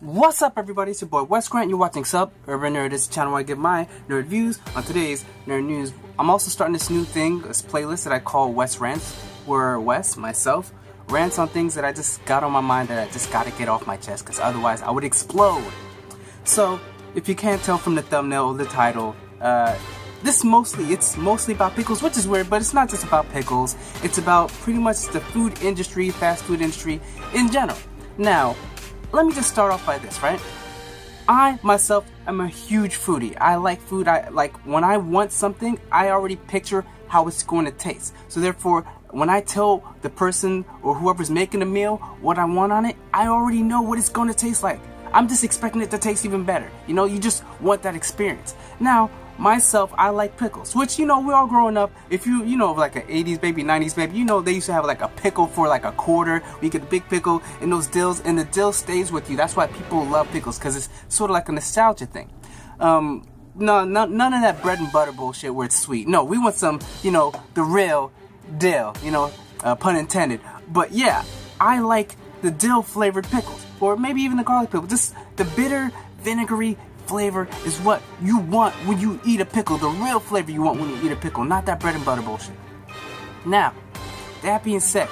What's up, everybody? It's your boy Wes Grant. You're watching Sub Urban Nerd. This is the channel where I give my nerd views. On today's nerd news, I'm also starting this new thing, this playlist that I call Wes Rants, where Wes, myself, rants on things that I just got on my mind that I just gotta get off my chest, because otherwise I would explode. So, if you can't tell from the thumbnail or the title, it's mostly about pickles, which is weird, but it's not just about pickles. It's about pretty much the food industry, fast food industry in general. Now, let me just start off by this, right? I, myself, am a huge foodie. I like food. When I want something, I already picture how it's going to taste. So therefore, when I tell the person or whoever's making the meal what I want on it, I already know what it's going to taste like. I'm just expecting it to taste even better. You know, you just want that experience. Now, myself, I like pickles, which, we're all growing up. If you like an 80s baby, 90s baby, they used to have like a pickle for like a quarter. You get the big pickle and those dills, and the dill stays with you. That's why people love pickles, because it's sort of like a nostalgia thing. None of that bread and butter bullshit where it's sweet. No, we want some, the real dill, pun intended. But yeah, I like the dill flavored pickles, or maybe even the garlic pickle. Just the bitter, vinegary flavor is what you want when you eat a pickle. The real flavor you want when you eat a pickle, not that bread and butter bullshit. Now, that being said,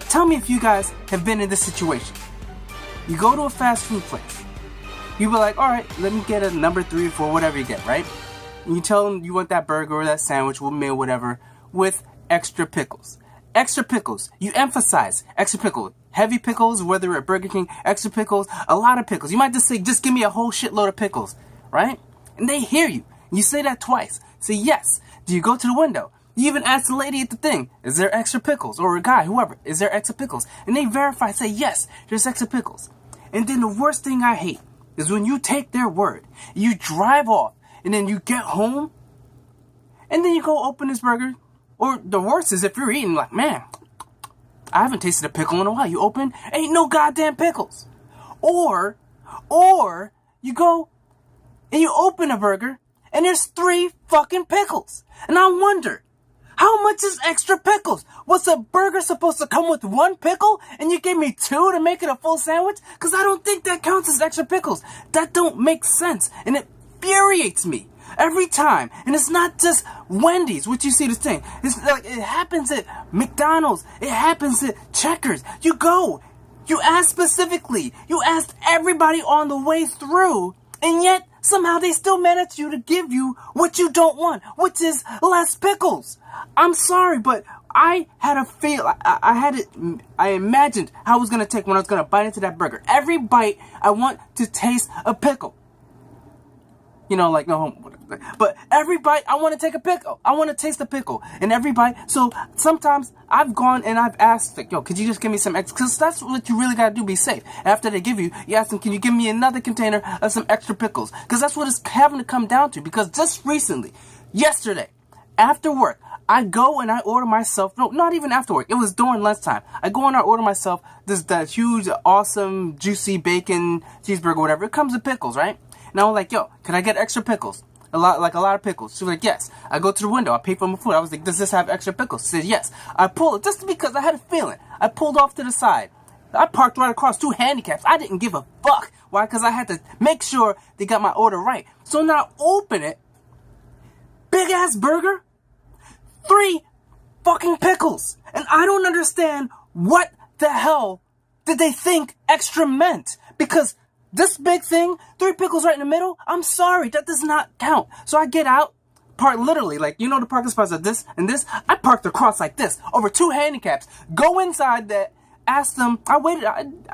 tell me if you guys have been in this situation. You go to a fast food place. You be like, alright, let me get a number 3 or 4, whatever you get, right? And you tell them you want that burger or that sandwich or meal, whatever, with extra pickles. Extra pickles. You emphasize extra pickles. Heavy pickles, whether at Burger King, extra pickles, a lot of pickles. You might just say, just give me a whole shitload of pickles, right? And they hear you. You say that twice. Say yes. Do you go to the window? You even ask the lady at the thing, is there extra pickles? Or a guy, whoever, is there extra pickles? And they verify, say yes, there's extra pickles. And then the worst thing I hate is when you take their word, you drive off, and then you get home, and then you go open this burger. Or the worst is if you're eating like, man, I haven't tasted a pickle in a while. You open, ain't no goddamn pickles. Or you go and you open a burger and there's 3 fucking pickles. And I wonder, how much is extra pickles? Was a burger supposed to come with 1 pickle and you gave me 2 to make it a full sandwich? Because I don't think that counts as extra pickles. That don't make sense. And it infuriates me every time. And it's not just Wendy's, which you see this thing. It's like, it happens at McDonald's. It happens at Checkers. You go. You ask specifically. You asked everybody on the way through. And yet, somehow they still manage to give you what you don't want, which is less pickles. I'm sorry, but I had a feel. I imagined how it was going to take when I was going to bite into that burger. Every bite, I want to taste a pickle. Like no home. But every bite, I want to take a pickle. I want to taste the pickle. And every bite. So sometimes I've gone and I've asked, like, yo, could you just give me some extra? Because that's what you really got to do, be safe. After they give you ask them, can you give me another container of some extra pickles? Because that's what it's having to come down to. Because just recently, yesterday, after work, I go and I order myself, no, not even after work, it was during lunchtime. I go and I order myself that huge, awesome, juicy bacon cheeseburger, whatever. It comes with pickles, right? And I was like, yo, can I get extra pickles? A lot of pickles. She was like, yes. I go to the window. I pay for my food. I was like, does this have extra pickles? She said, yes. I pulled it just because I had a feeling. I pulled off to the side. I parked right across 2 handicaps. I didn't give a fuck. Why? Because I had to make sure they got my order right. So now I open it. Big ass burger. 3 fucking pickles. And I don't understand what the hell did they think extra meant. Because this big thing, 3 pickles right in the middle, I'm sorry, that does not count. So I get out, park literally, like, the parking spots are this and this. I parked across like this, over 2 handicaps. Go inside that, ask them, I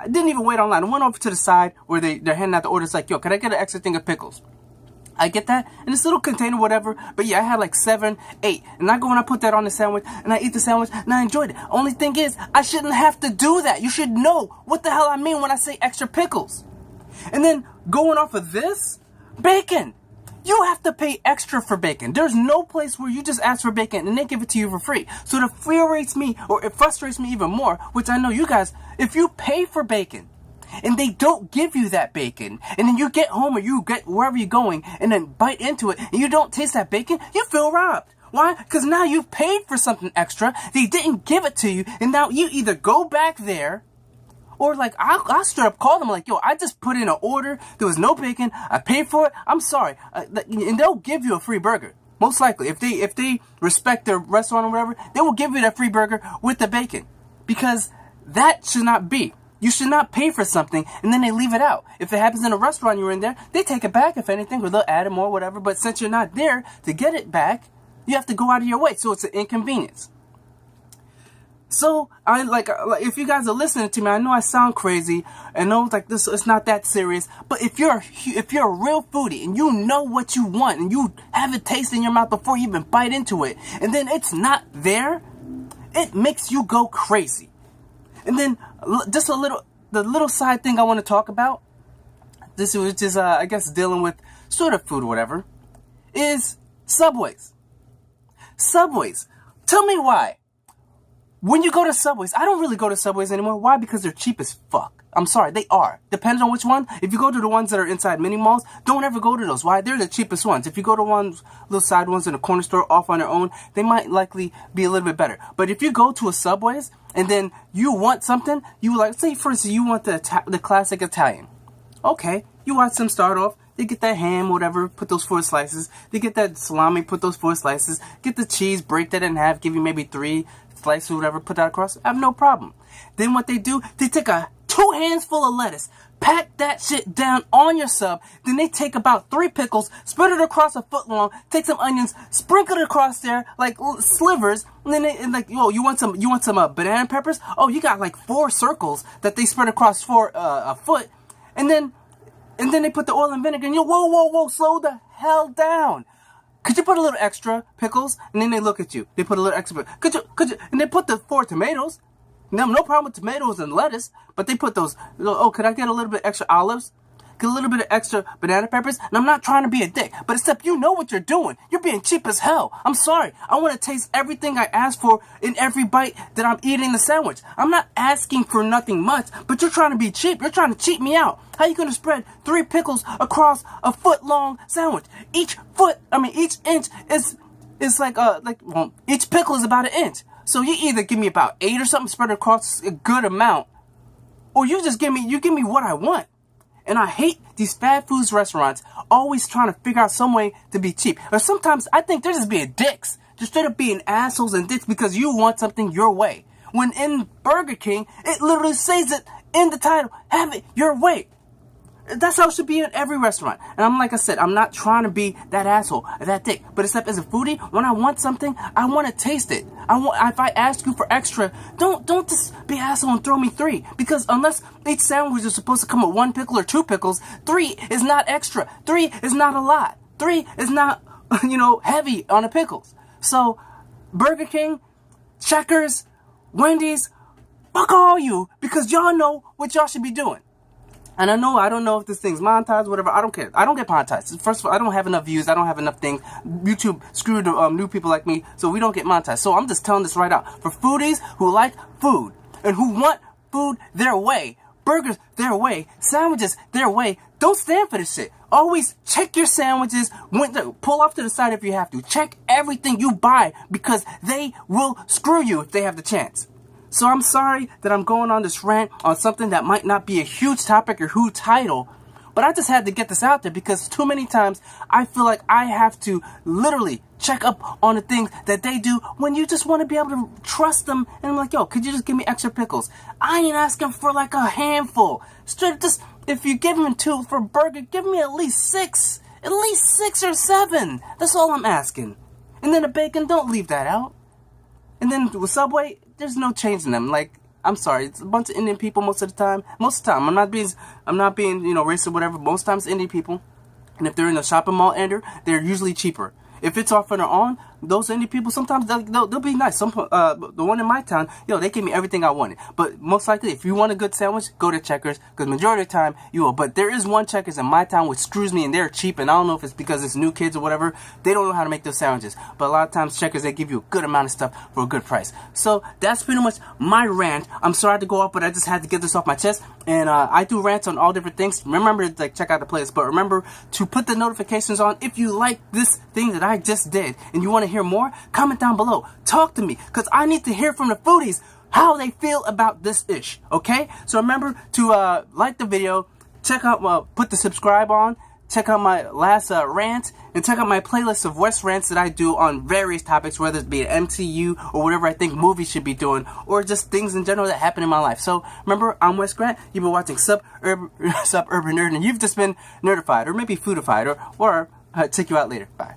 didn't even wait online. I went over to the side where they're handing out the orders, like, yo, can I get an extra thing of pickles? I get that in this little container, whatever. But yeah, I had like 7, 8. And I go and I put that on the sandwich, and I eat the sandwich, and I enjoyed it. Only thing is, I shouldn't have to do that. You should know what the hell I mean when I say extra pickles. And then, going off of this, bacon. You have to pay extra for bacon. There's no place where you just ask for bacon and they give it to you for free. So it infuriates me, or it frustrates me even more, which I know you guys, if you pay for bacon, and they don't give you that bacon, and then you get home or you get wherever you're going, and then bite into it, and you don't taste that bacon, you feel robbed. Why? Because now you've paid for something extra, they didn't give it to you, and now you either go back there, Or like, I'll straight up call them like, yo, I just put in an order. There was no bacon. I paid for it. I'm sorry. And they'll give you a free burger. Most likely. If they respect their restaurant or whatever, they will give you that free burger with the bacon. Because that should not be. You should not pay for something and then they leave it out. If it happens in a restaurant you're in there, they take it back if anything, or they'll add it more, whatever. But since you're not there to get it back, you have to go out of your way. So it's an inconvenience. So I like if you guys are listening to me, I know I sound crazy. I know like this, it's not that serious. But if you're a real foodie and you know what you want and you have it taste in your mouth before you even bite into it, and then it's not there, it makes you go crazy. And then just the little side thing I want to talk about, this which is I guess dealing with sort of food or whatever, is Subways. Subways. Tell me why. When you go to Subways, I don't really go to Subways anymore. Why? Because they're cheap as fuck. I'm sorry, they are. Depends on which one. If you go to the ones that are inside mini malls, don't ever go to those. Why? They're the cheapest ones. If you go to ones, little side ones in a corner store off on their own, they might likely be a little bit better. But if you go to a Subways and then you want something, you like, say for instance, you want the classic Italian. Okay, you watch them start off. They get that ham, whatever, put those 4 slices. They get that salami, put those 4 slices. Get the cheese, break that in half, give you maybe 3 slices or whatever, put that across. I have no problem. Then what they do, they take 2 hands full of lettuce, pack that shit down on your sub. Then they take about 3 pickles, spread it across a foot long, take some onions, sprinkle it across there like slivers. And then you want some banana peppers? Oh, you got like 4 circles that they spread across a foot, and then they put the oil and vinegar. And whoa, slow the hell down. Could you put a little extra pickles? And then they look at you. They put a little extra. Could you? And they put the 4 tomatoes. No problem with tomatoes and lettuce, but they put those. Oh, could I get a little bit extra olives? Get a little bit of extra banana peppers? And I'm not trying to be a dick, but except you know what you're doing. You're being cheap as hell. I'm sorry. I want to taste everything I ask for in every bite that I'm eating the sandwich. I'm not asking for nothing much, but you're trying to be cheap. You're trying to cheat me out. How you gonna spread 3 pickles across a foot-long sandwich? Each inch is like each pickle is about 1 inch. So you either give me about 8 or something spread across a good amount, or you give me what I want. And I hate these fast foods restaurants always trying to figure out some way to be cheap. Or sometimes I think they're just being dicks. Just straight up being assholes and dicks because you want something your way. When in Burger King, it literally says it in the title, have it your way. That's how it should be in every restaurant. And like I said, I'm not trying to be that asshole, that dick. But except as a foodie, when I want something, I want to taste it. If I ask you for extra, don't just be asshole and throw me 3. Because unless each sandwich is supposed to come with 1 pickle or 2 pickles, 3 is not extra. 3 is not a lot. 3 is not, heavy on the pickles. So, Burger King, Checkers, Wendy's, fuck all you, because y'all know what y'all should be doing. And I don't know if this thing's monetized, whatever. I don't care. I don't get monetized. First of all, I don't have enough views. I don't have enough things. YouTube screwed new people like me, so we don't get monetized. So I'm just telling this right out. For foodies who like food and who want food their way, burgers their way, sandwiches their way, don't stand for this shit. Always check your sandwiches. Pull off to the side if you have to. Check everything you buy because they will screw you if they have the chance. So I'm sorry that I'm going on this rant on something that might not be a huge topic or huge title, but I just had to get this out there because too many times I feel like I have to literally check up on the things that they do when you just want to be able to trust them. And I'm like, yo, could you just give me extra pickles? I ain't asking for like a handful. Straight just, if you give them 2 for a burger, give me at least 6. At least 6 or 7. That's all I'm asking. And then the bacon, don't leave that out. And then with Subway, there's no change in them. Like, I'm sorry, it's a bunch of Indian people most of the time. Most of the time, I'm not being, racist or whatever. Most times, Indian people, and if they're in the shopping mall ender, they're usually cheaper. If it's off on their own, those Indian people, sometimes they'll be nice. The one in my town, they gave me everything I wanted. But most likely, if you want a good sandwich, go to Checkers, because majority of the time, you will. But there is one Checkers in my town which screws me, and they're cheap, and I don't know if it's because it's new kids or whatever. They don't know how to make those sandwiches. But a lot of times, Checkers, they give you a good amount of stuff for a good price. So, that's pretty much my rant. I'm sorry to go off, but I just had to get this off my chest. And I do rants on all different things. Remember to check out the playlist, but remember to put the notifications on if you like this thing that I just did and you want to hear more. Comment down below. Talk to me, because I need to hear from the foodies. how they feel about this ish, okay? So remember to like the video, check out, put the subscribe on, check out my last rant, and check out my playlist of West rants that I do on various topics, whether it be an MCU or whatever I think movies should be doing, or just things in general that happen in my life. So remember, I'm Wes Grant. You've been watching Sup Urban Nerd, and you've just been nerdified, or maybe foodified, or check you out later. Bye.